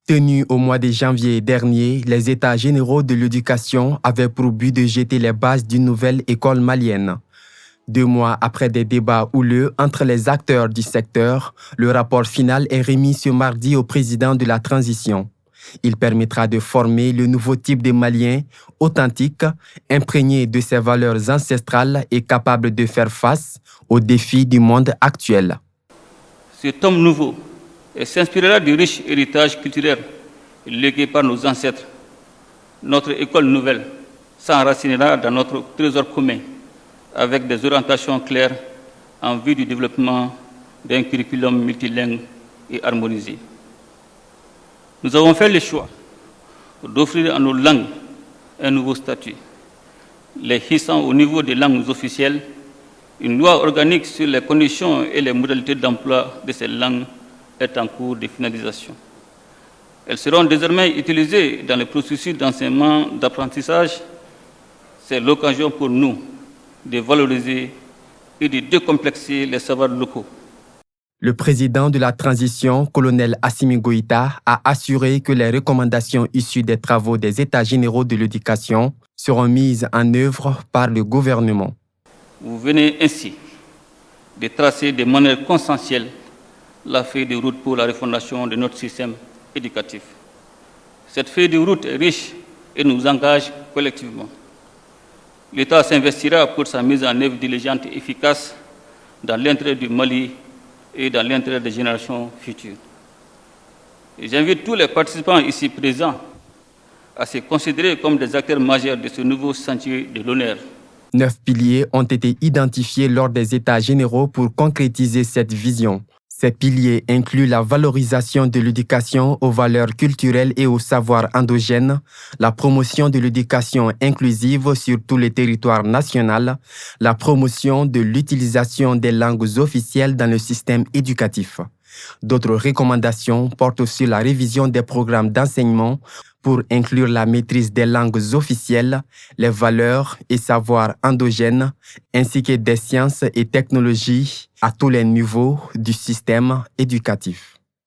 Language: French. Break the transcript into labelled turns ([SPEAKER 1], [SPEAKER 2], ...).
[SPEAKER 1] Tenus au mois de janvier dernier, les États généraux de l'éducation avaient pour but de jeter les bases d'une nouvelle école malienne. 2 mois après des débats houleux entre les acteurs du secteur, le rapport final est remis ce mardi au président de la transition. Il permettra de former le nouveau type de Maliens authentique, imprégné de ses valeurs ancestrales et capable de faire face aux défis du monde actuel.
[SPEAKER 2] Cet homme nouveau s'inspirera du riche héritage culturel légué par nos ancêtres. Notre école nouvelle s'enracinera dans notre trésor commun avec des orientations claires en vue du développement d'un curriculum multilingue et harmonisé. Nous avons fait le choix d'offrir à nos langues un nouveau statut, les hissant au niveau des langues officielles. Une loi organique sur les conditions et les modalités d'emploi de ces langues est en cours de finalisation. Elles seront désormais utilisées dans le processus d'enseignement, d'apprentissage. C'est l'occasion pour nous de valoriser et de décomplexer les savoirs locaux.
[SPEAKER 1] Le président de la transition, colonel Assimi Goïta, a assuré que les recommandations issues des travaux des États généraux de l'éducation seront mises en œuvre par le gouvernement.
[SPEAKER 2] Vous venez ainsi de tracer de manière consensuelle la feuille de route pour la refondation de notre système éducatif. Cette feuille de route est riche et nous engage collectivement. L'État s'investira pour sa mise en œuvre diligente et efficace dans l'intérêt du Mali et dans l'intérêt des générations futures. Et j'invite tous les participants ici présents à se considérer comme des acteurs majeurs de ce nouveau chantier de l'honneur.
[SPEAKER 1] 9 piliers ont été identifiés lors des États généraux pour concrétiser cette vision. Ces piliers incluent la valorisation de l'éducation aux valeurs culturelles et aux savoirs endogènes, la promotion de l'éducation inclusive sur tout le territoire national, la promotion de l'utilisation des langues officielles dans le système éducatif. D'autres recommandations portent sur la révision des programmes d'enseignement pour inclure la maîtrise des langues officielles, les valeurs et savoirs endogènes, ainsi que des sciences et technologies à tous les niveaux du système éducatif.